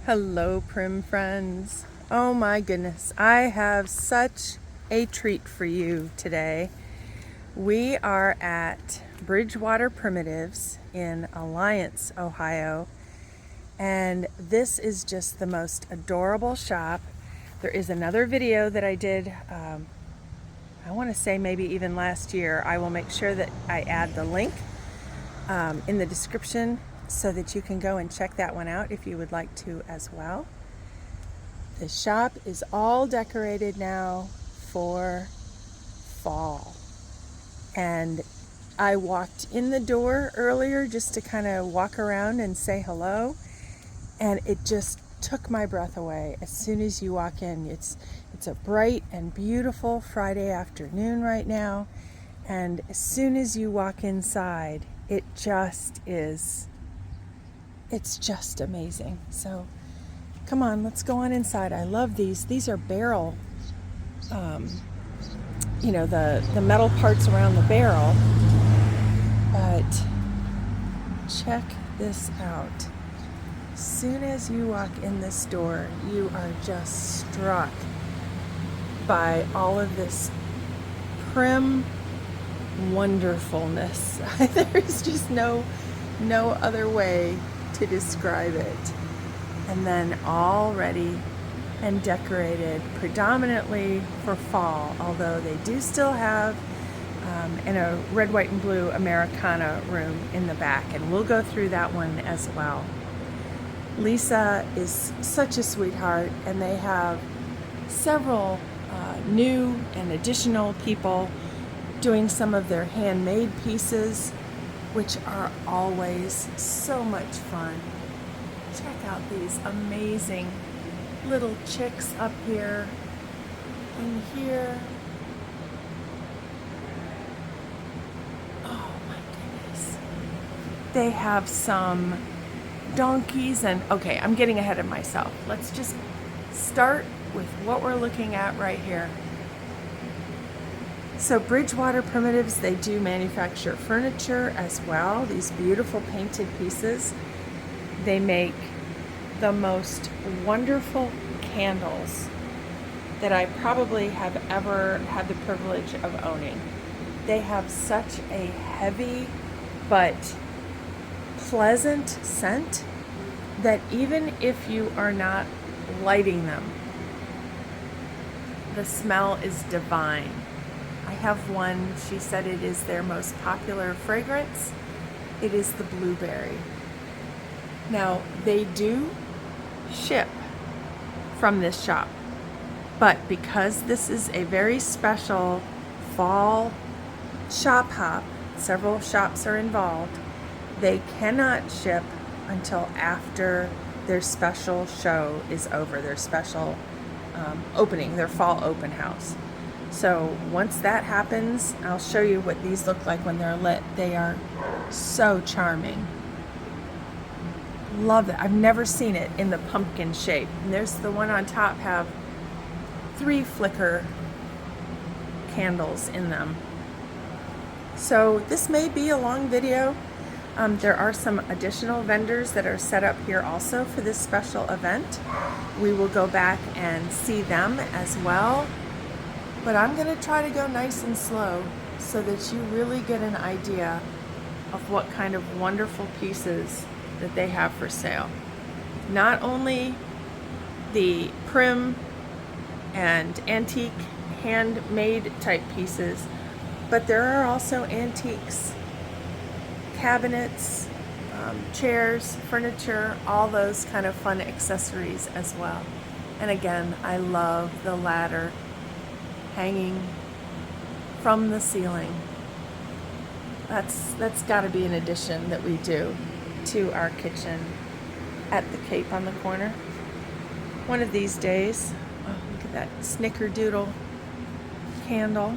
Hello, Prim friends. Oh my goodness, I have such a treat for you today. We are at Bridgewater Primitives in Alliance, Ohio, and this is just the most adorable shop. There is another video that I did, I want to say maybe even last year. I will make sure that I add the link in the description so that you can go and check that one out if you would like to as well. The shop is all decorated now for fall. And I walked in the door earlier just to kind of walk around and say hello, and it just took my breath away as soon as you walk in. It's a bright and beautiful Friday afternoon right now, and as soon as you walk inside, it just is, it's just amazing. So come on, let's go on inside. I love these. These are barrel, the metal parts around the barrel. But check this out. As soon as you walk in this door, you are just struck by all of this prim wonderfulness. There's just no other way to describe it. And then all ready and decorated predominantly for fall, although they do still have in a red, white, and blue Americana room in the back, and we'll go through that one as well. Lisa is such a sweetheart, and they have several new and additional people doing some of their handmade pieces, which are always so much fun. Check out these amazing little chicks up here and here. Oh my goodness. They have some donkeys and, okay, I'm getting ahead of myself. Let's just start with what we're looking at right here. So Bridgewater Primitives, they do manufacture furniture as well, these beautiful painted pieces. They make the most wonderful candles that I probably have ever had the privilege of owning. They have such a heavy but pleasant scent that even if you are not lighting them, the smell is divine. I have one, she said it is their most popular fragrance. It is the blueberry. Now, they do ship from this shop, but because this is a very special fall shop hop, several shops are involved, they cannot ship until after their special show is over, their special opening, their fall open house. So once that happens, I'll show you what these look like when they're lit. They are so charming. Love it. I've never seen it in the pumpkin shape. And there's the one on top, have 3 flicker candles in them. So this may be a long video. There are some additional vendors that are set up here also for this special event. We will go back and see them as well. But I'm going to try to go nice and slow so that you really get an idea of what kind of wonderful pieces that they have for sale. Not only the prim and antique handmade type pieces, but there are also antiques, cabinets, chairs, furniture, all those kind of fun accessories as well. And again, I love the ladder hanging from the ceiling. That's got to be an addition that we do to our kitchen at the Cape on the corner. One of these days. Oh, look at that snickerdoodle candle.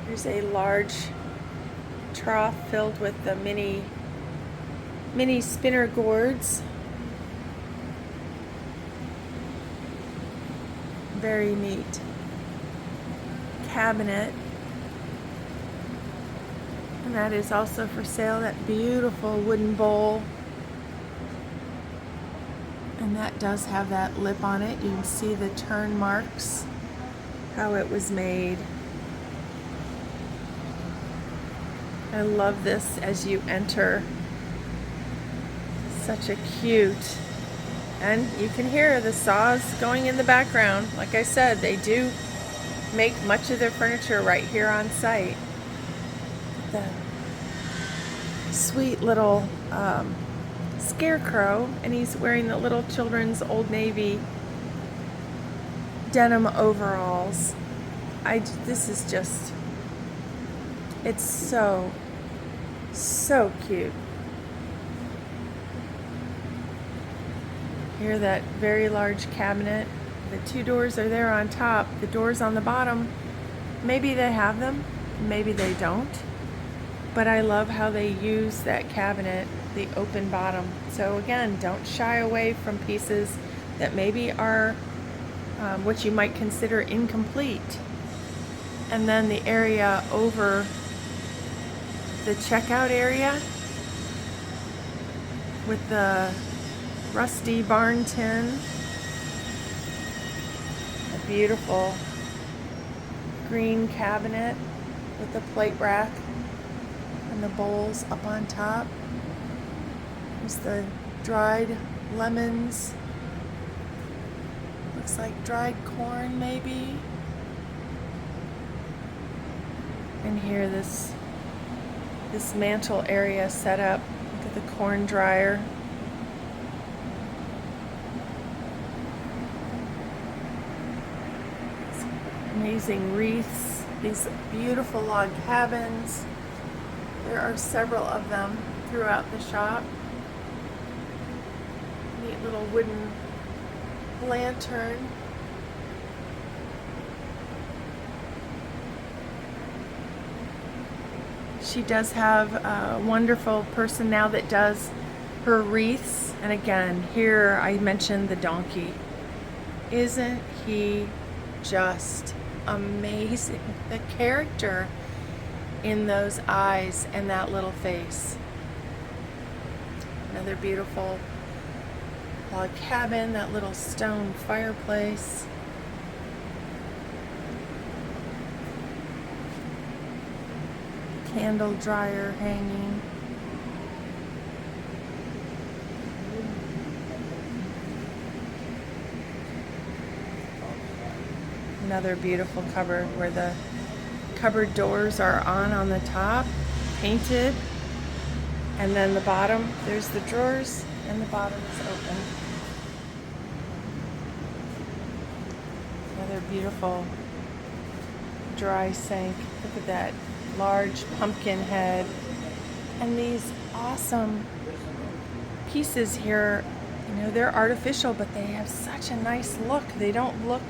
There's a large trough filled with the mini spinner gourds. Very neat. Cabinet. And that is also for sale, that beautiful wooden bowl. And that does have that lip on it. You can see the turn marks, how it was made. I love this as you enter. Such a cute, and you can hear the saws going in the background. Like I said, they do make much of their furniture right here on site. The sweet little scarecrow, and he's wearing the little children's Old Navy denim overalls. This is just, it's so cute. Here, that very large cabinet. The two doors are there on top. The doors on the bottom, maybe they have them, maybe they don't. But I love how they use that cabinet, the open bottom. So again, don't shy away from pieces that maybe are what you might consider incomplete. And then the area over the checkout area with the rusty barn tin, a beautiful green cabinet with the plate rack and the bowls up on top. There's the dried lemons, looks like dried corn maybe. And here this mantle area set up. Look at the corn dryer. Amazing wreaths, these beautiful log cabins. There are several of them throughout the shop. Neat little wooden lantern. She does have a wonderful person now that does her wreaths. And again, here I mentioned the donkey. Isn't he just amazing? The character in those eyes and that little face. Another beautiful log cabin, that little stone fireplace. Candle dryer hanging. Another beautiful cupboard where the cupboard doors are on the top, painted, and then the bottom, there's the drawers, and the bottom is open. Another beautiful dry sink. Look at that large pumpkin head. And these awesome pieces here, you know, they're artificial, but they have such a nice look. They don't look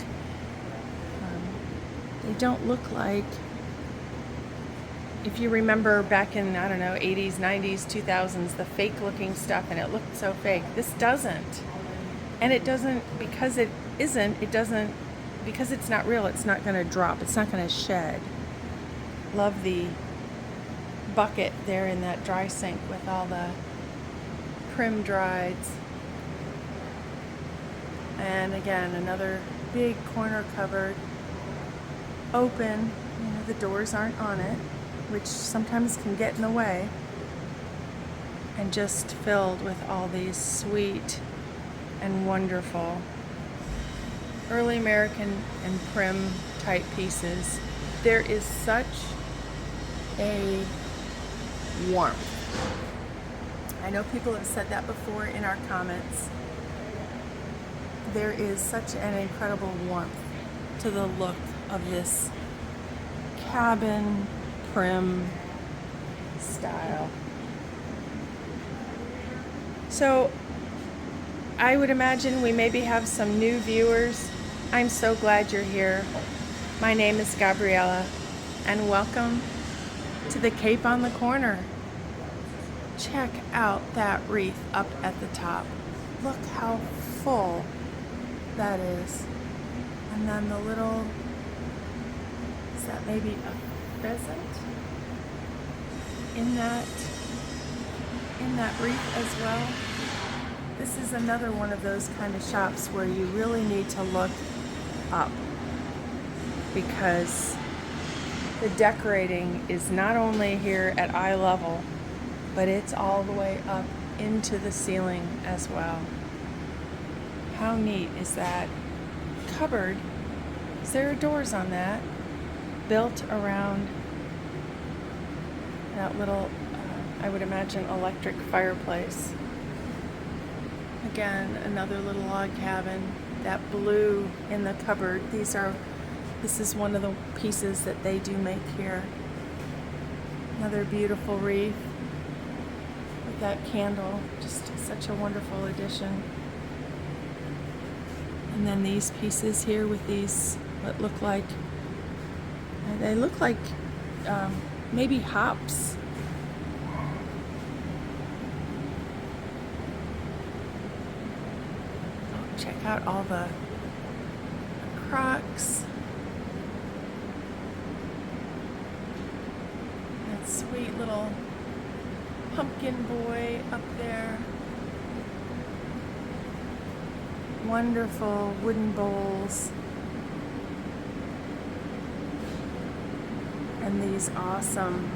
like, if you remember back in, I don't know, 80s, 90s, 2000s, the fake looking stuff, and it looked so fake. This doesn't. And it doesn't, because it isn't, it doesn't, because it's not real, it's not going to drop, it's not going to shed. Love the bucket there in that dry sink with all the prim drieds. And again, another big corner cupboard, open, you know, the doors aren't on it, which sometimes can get in the way, and just filled with all these sweet and wonderful early American and prim type pieces. There is such a warmth. I know people have said that before in our comments. There is such an incredible warmth to the look of this cabin prim style. So I would imagine we maybe have some new viewers. I'm so glad you're here. My name is Gabriella, and welcome to the Cape on the Corner. Check out that wreath up at the top. Look how full that is. And then the little, is that maybe a pheasant in that wreath as well? This is another one of those kind of shops where you really need to look up, because the decorating is not only here at eye level, but it's all the way up into the ceiling as well. How neat is that? Cupboard, there are doors on that, built around that little, I would imagine, electric fireplace. Again, another little log cabin. That blue in the cupboard, this is one of the pieces that they do make here. Another beautiful wreath with that candle, just such a wonderful addition. And then these pieces here with these, what look like, they look like maybe hops. Oh, check out all the crocks. That sweet little pumpkin boy up there. Wonderful wooden bowls. And these awesome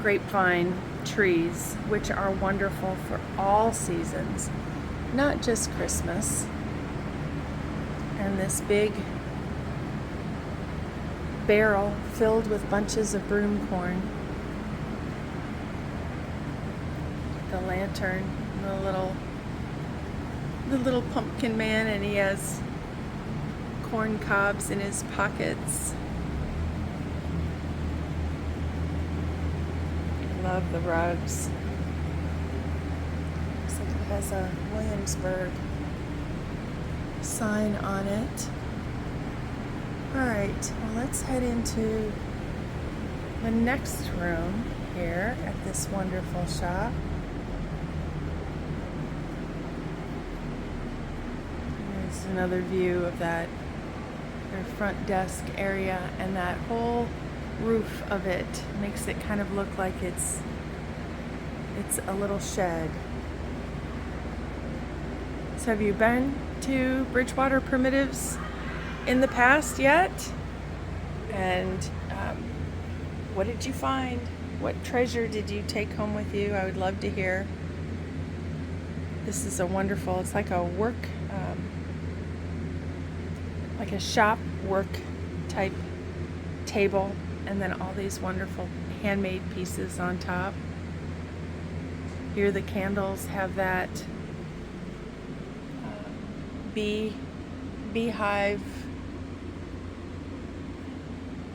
grapevine trees, which are wonderful for all seasons, not just Christmas. And this big barrel filled with bunches of broom corn. The lantern, the little pumpkin man, and he has corn cobs in his pockets. I love the rugs. Looks like it has a Williamsburg sign on it. Alright, well, let's head into the next room here at this wonderful shop. There's another view of that, their front desk area, and that whole roof of it makes it kind of look like it's a little shed. So have you been to Bridgewater Primitives in the past yet? And what did you find? What treasure did you take home with you? I would love to hear. This is a wonderful, it's like a work, like a shop work type table, and then all these wonderful handmade pieces on top. Here the candles have that beehive.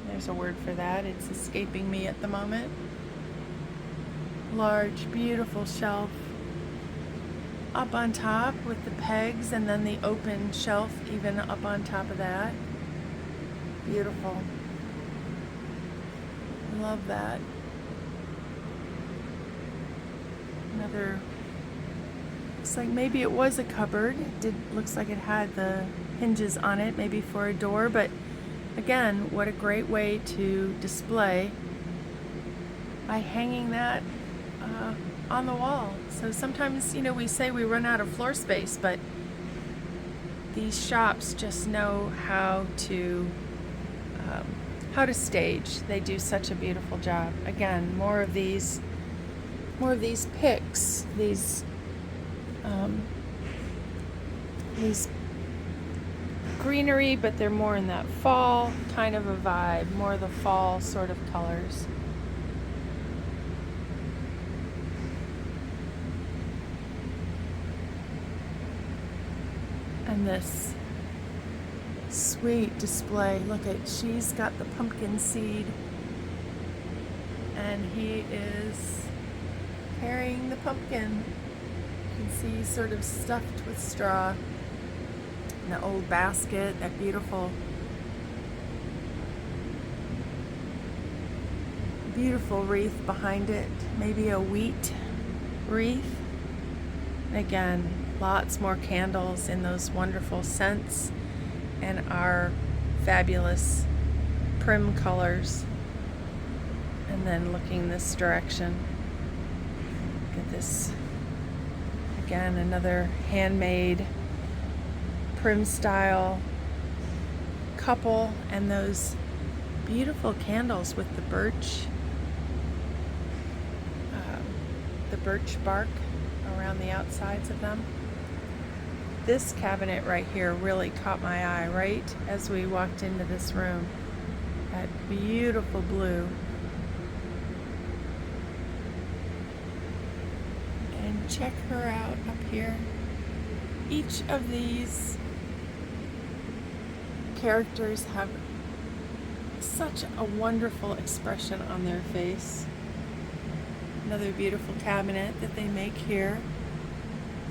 There's a word for that. It's escaping me at the moment. Large, beautiful shelf up on top with the pegs, and then the open shelf even up on top of that. Beautiful. Love that. Another, looks like maybe it was a cupboard. Looks like it had the hinges on it, maybe for a door, but again, what a great way to display by hanging that on the wall. So sometimes, you know, we say we run out of floor space, but these shops just know how to stage. They do such a beautiful job. Again, more of these picks, these greenery, but they're more in that fall kind of a vibe, more of the fall sort of colors. And this sweet display. Look at, she's got the pumpkin seed, and he is carrying the pumpkin. You can see he's sort of stuffed with straw. And the old basket, that beautiful wreath behind it, maybe a wheat wreath. And again, lots more candles in those wonderful scents and our fabulous prim colors. And then looking this direction, look at this, Again, another handmade prim style couple, and those beautiful candles with the birch bark around the outsides of them. This cabinet right here really caught my eye right as we walked into this room. That beautiful blue. And check her out up here. Each of these characters have such a wonderful expression on their face. Another beautiful cabinet that they make here.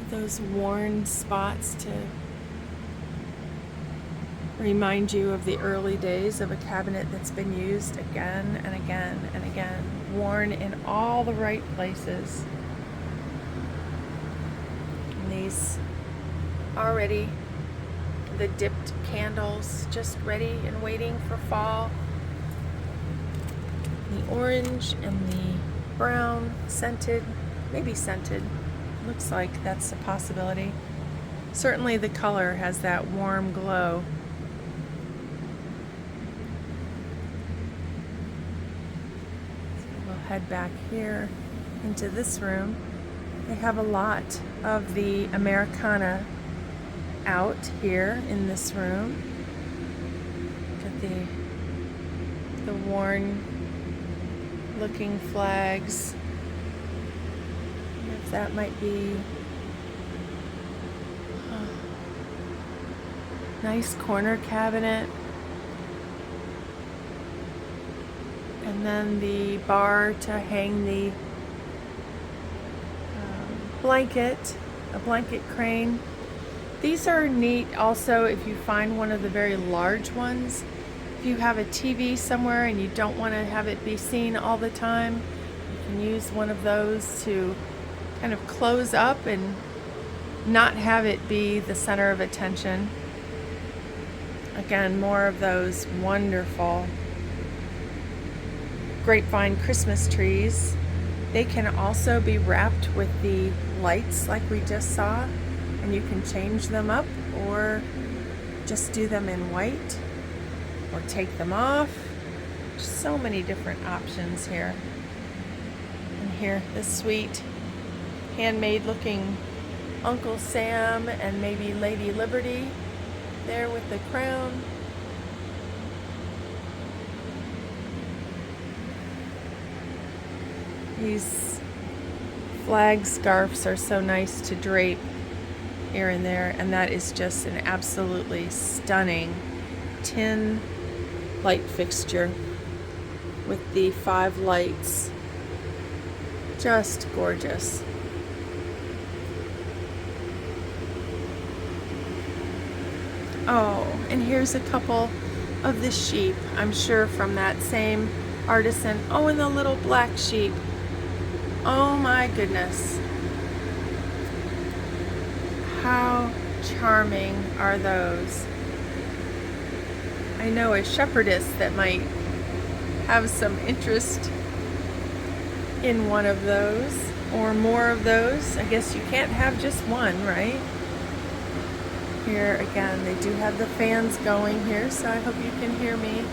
Those worn spots to remind you of the early days of a cabinet that's been used again and again and again. Worn in all the right places. And these already, the dipped candles just ready and waiting for fall. The orange and the brown, scented, maybe scented. Looks like that's a possibility. Certainly the color has that warm glow. So we'll head back here into this room. They have a lot of the Americana out here in this room. Look at the worn looking flags. If that might be nice corner cabinet. And then the bar to hang the blanket, a blanket crane. These are neat also if you find one of the very large ones. If you have a TV somewhere and you don't want to have it be seen all the time, you can use one of those to kind of close up and not have it be the center of attention. Again, more of those wonderful grapevine Christmas trees. They can also be wrapped with the lights like we just saw, and you can change them up or just do them in white or take them off. So many different options here. And here, this sweet handmade looking Uncle Sam and maybe Lady Liberty there with the crown. These flag scarves are so nice to drape here and there, and that is just an absolutely stunning tin light fixture with the 5 lights. Just gorgeous. Oh, and here's a couple of the sheep, I'm sure from that same artisan. Oh, and the little black sheep. Oh my goodness. How charming are those? I know a shepherdess that might have some interest in one of those or more of those. I guess you can't have just one, right? Here again, they do have the fans going here, so I hope you can hear me.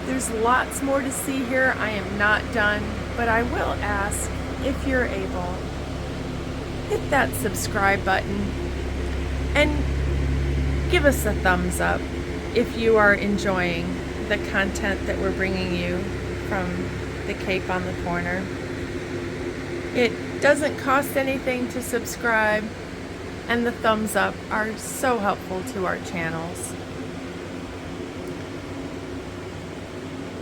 There's lots more to see here. I am not done, but I will ask if you're able, hit that subscribe button and give us a thumbs up if you are enjoying the content that we're bringing you from the Cape on the Corner. It doesn't cost anything to subscribe, and the thumbs up are so helpful to our channels.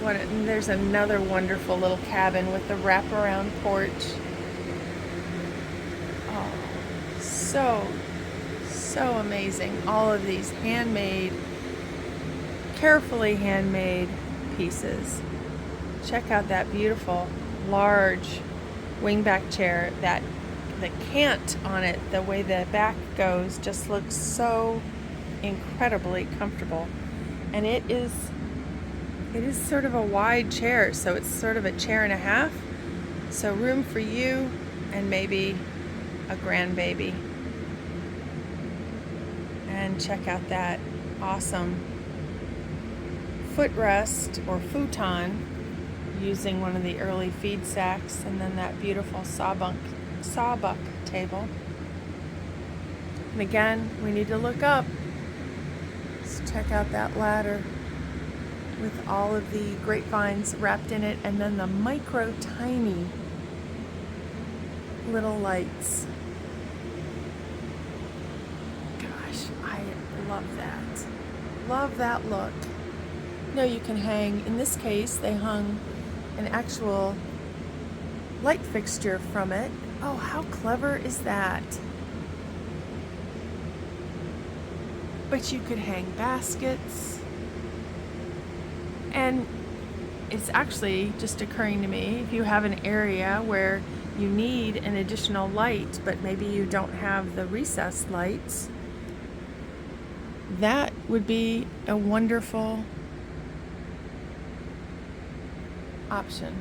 And there's another wonderful little cabin with the wraparound porch. Oh, so amazing. All of these handmade, carefully handmade pieces. Check out that beautiful large wingback chair. That the cant on it, the way the back goes, just looks so incredibly comfortable. And it is sort of a wide chair, so it's sort of a chair and a half. So room for you and maybe a grandbaby. And check out that awesome footrest or futon using one of the early feed sacks, and then that beautiful sawbuck table. And again, we need to look up. Let's check out that ladder with all of the grapevines wrapped in it, and then the micro tiny little lights. Gosh, I love that. Love that look. No, you can hang, in this case, they hung an actual light fixture from it. Oh, how clever is that? But you could hang baskets. And it's actually just occurring to me, if you have an area where you need an additional light, but maybe you don't have the recessed lights, that would be a wonderful option,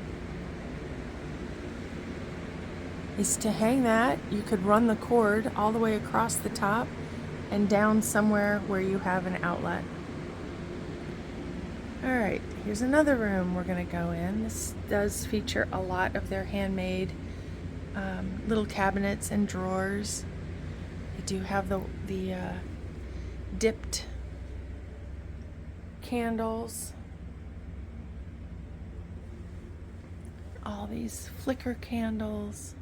is to hang that. You could run the cord all the way across the top and down somewhere where you have an outlet. All right, here's another room we're going to go in. This does feature a lot of their handmade little cabinets and drawers. They do have the dipped candles, all these flicker candles.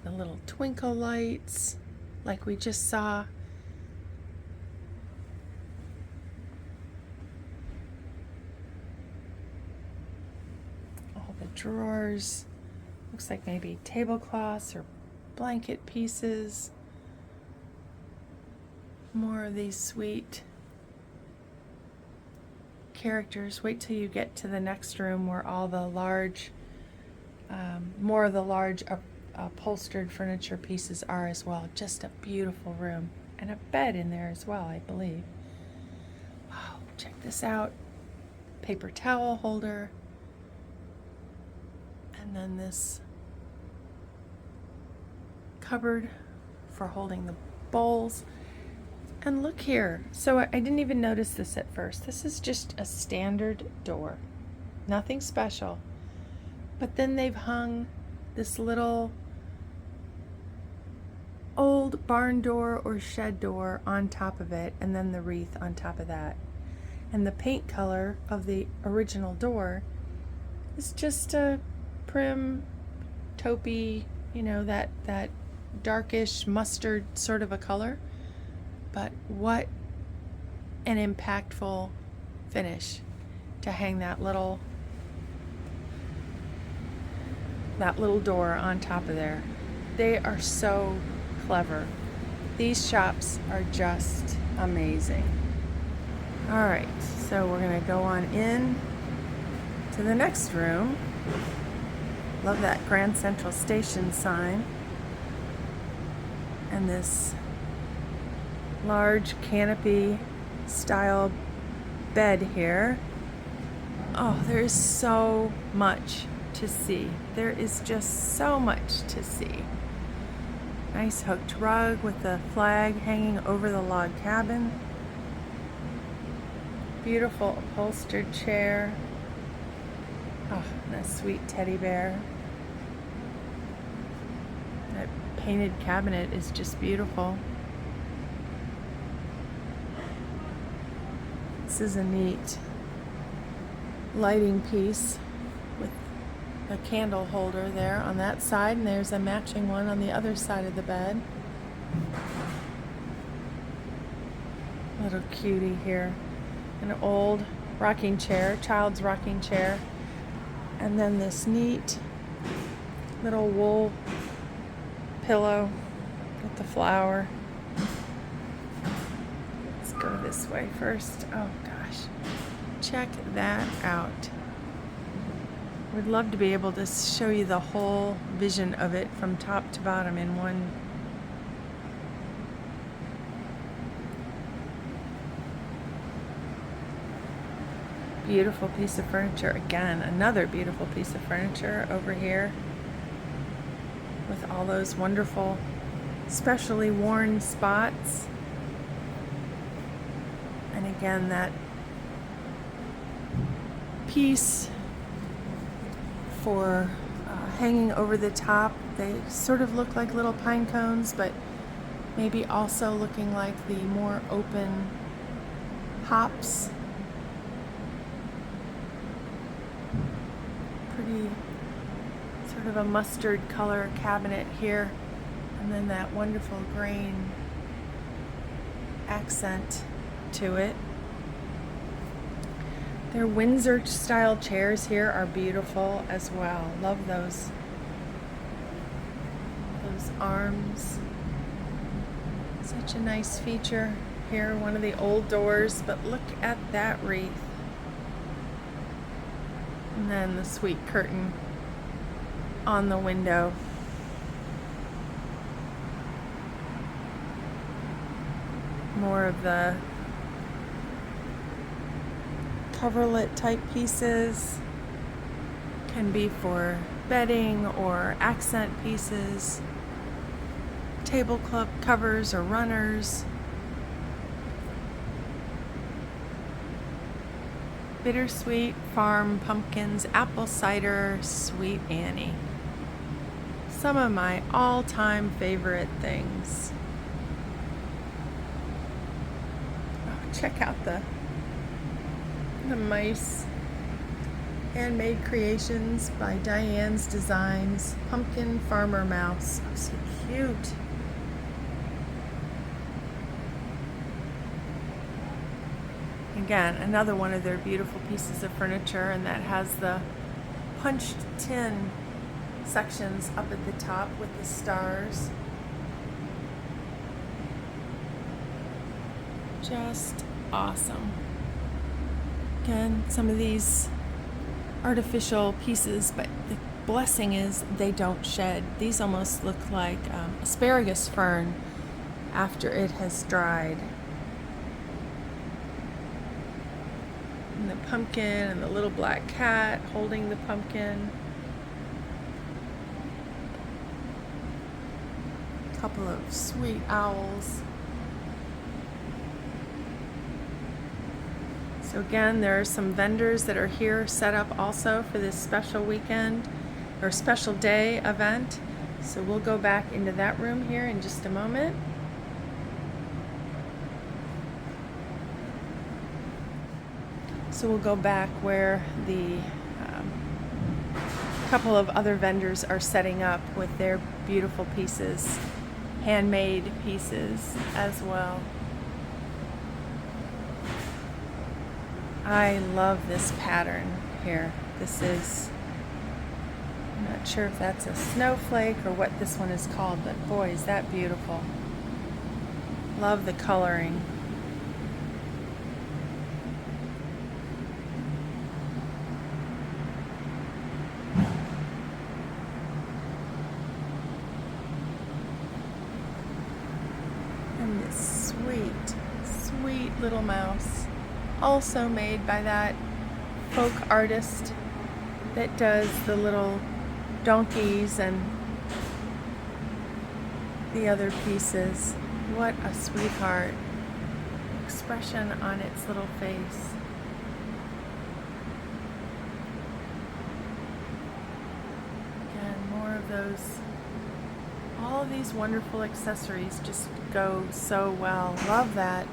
The little twinkle lights like we just saw. All the drawers. Looks like maybe tablecloths or blanket pieces. More of these sweet characters. Wait till you get to the next room where all the large, more of the large upholstered furniture pieces are as well. Just a beautiful room. And a bed in there as well, I believe. Wow, check this out. Paper towel holder. And then this cupboard for holding the bowls. And look here. So I didn't even notice this at first. This is just a standard door. Nothing special. But then they've hung this little old barn door or shed door on top of it, and then the wreath on top of that. And the paint color of the original door is just a prim, taupey, you know, that darkish mustard sort of a color. But what an impactful finish to hang that little door on top of there. They are so clever. These shops are just amazing. All right, so we're gonna go on in to the next room. Love that Grand Central Station sign. And this large canopy style bed here. Oh, there is so much to see. There is just so much to see. Nice hooked rug with the flag hanging over the log cabin. Beautiful upholstered chair. Oh, and a sweet teddy bear. That painted cabinet is just beautiful. This is a neat lighting piece with a candle holder there on that side, and there's a matching one on the other side of the bed. Little cutie here. An old rocking chair, child's rocking chair. And then this neat little wool pillow with the flower. Let's go this way first. Oh gosh, check that out. Would love to be able to show you the whole vision of it from top to bottom in one. Beautiful piece of furniture. Again, another beautiful piece of furniture over here with all those wonderful specially worn spots. And again, that piece for hanging over the top. They sort of look like little pine cones, but maybe also looking like the more open hops. Pretty sort of a mustard color cabinet here, and then that wonderful grain accent to it. Their Windsor style chairs here are beautiful as well. Love those arms. Such a nice feature here. One of the old doors, but look at that wreath. And then the sweet curtain on the window. More of the coverlet type pieces. Can be for bedding or accent pieces. Tablecloth covers or runners. Bittersweet farm pumpkins, apple cider, Sweet Annie. Some of my all-time favorite things. Oh, check out the mice. Handmade creations by Diane's Designs. Pumpkin farmer mouse. Oh, so cute. Again, another one of their beautiful pieces of furniture, and that has the punched tin sections up at the top with the stars. Just awesome. Again, some of these artificial pieces, but the blessing is they don't shed. These almost look like asparagus fern after it has dried. And the pumpkin and the little black cat holding the pumpkin. A couple of sweet owls. So again, there are some vendors that are here set up also for this special weekend or special day event. So we'll go back into that room here in just a moment. So we'll go back where the couple of other vendors are setting up with their beautiful pieces, handmade pieces as well. I love this pattern here. This is, I'm not sure if that's a snowflake or what this one is called, but boy, is that beautiful. Love the coloring. And this sweet, sweet little mouse. Also made by that folk artist that does the little donkeys and the other pieces. What a sweetheart. Expression on its little face. Again, more of those. All of these wonderful accessories just go so well. Love that.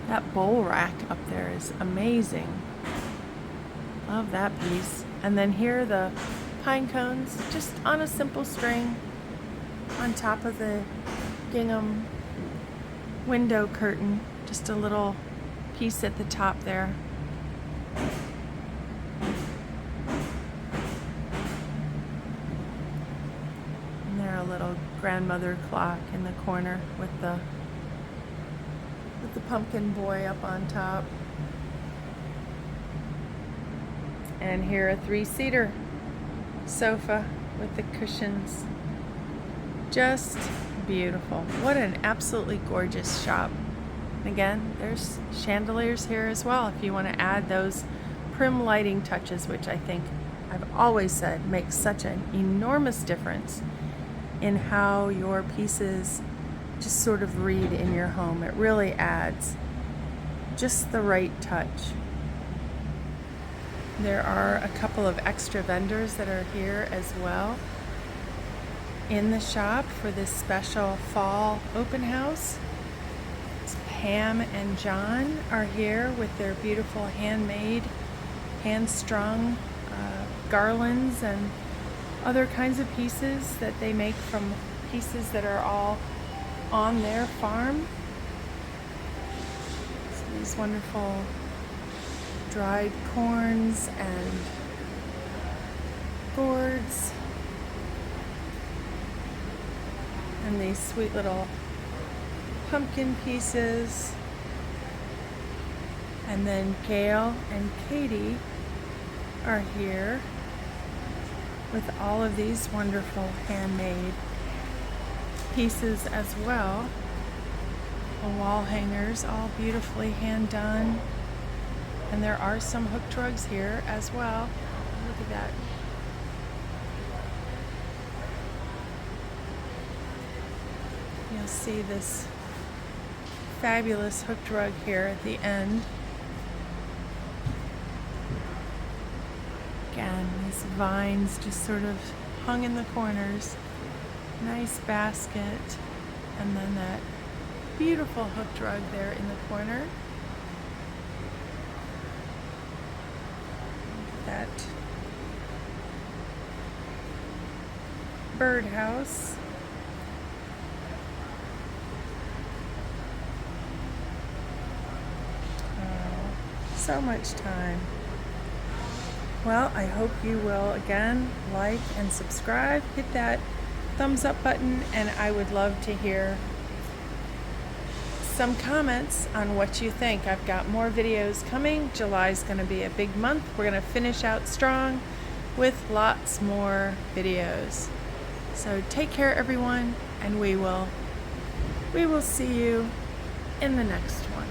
That bowl rack up there is amazing. Love that piece. And then here are the pine cones, just on a simple string on top of the gingham window curtain. Just a little piece at the top there. And there a little grandmother clock in the corner with the pumpkin boy up on top. And here a 3-seater sofa with the cushions. Just beautiful. What an absolutely gorgeous shop. And again, there's chandeliers here as well if you want to add those prim lighting touches, which I think I've always said makes such an enormous difference in how your pieces just sort of read in your home. It really adds just the right touch. There are a couple of extra vendors that are here as well in the shop for this special fall open house. Pam and John are here with their beautiful handmade, hand-strung garlands and other kinds of pieces that they make from pieces that are all on their farm. So these wonderful dried corns and gourds, and these sweet little pumpkin pieces. And then Gail and Katie are here with all of these wonderful handmade pieces as well. The wall hangers, all beautifully hand done. And there are some hooked rugs here as well. Look at that. You'll see this fabulous hooked rug here at the end. Again, these vines just sort of hung in the corners. Nice basket. And then that beautiful hooked rug there in the corner. That birdhouse. So much time. Well, I hope you will again like and subscribe, hit that thumbs up button, and I would love to hear some comments on what you think. I've got more videos coming. July's going to be a big month. We're going to finish out strong with lots more videos. So take care, everyone, and we will see you in the next one.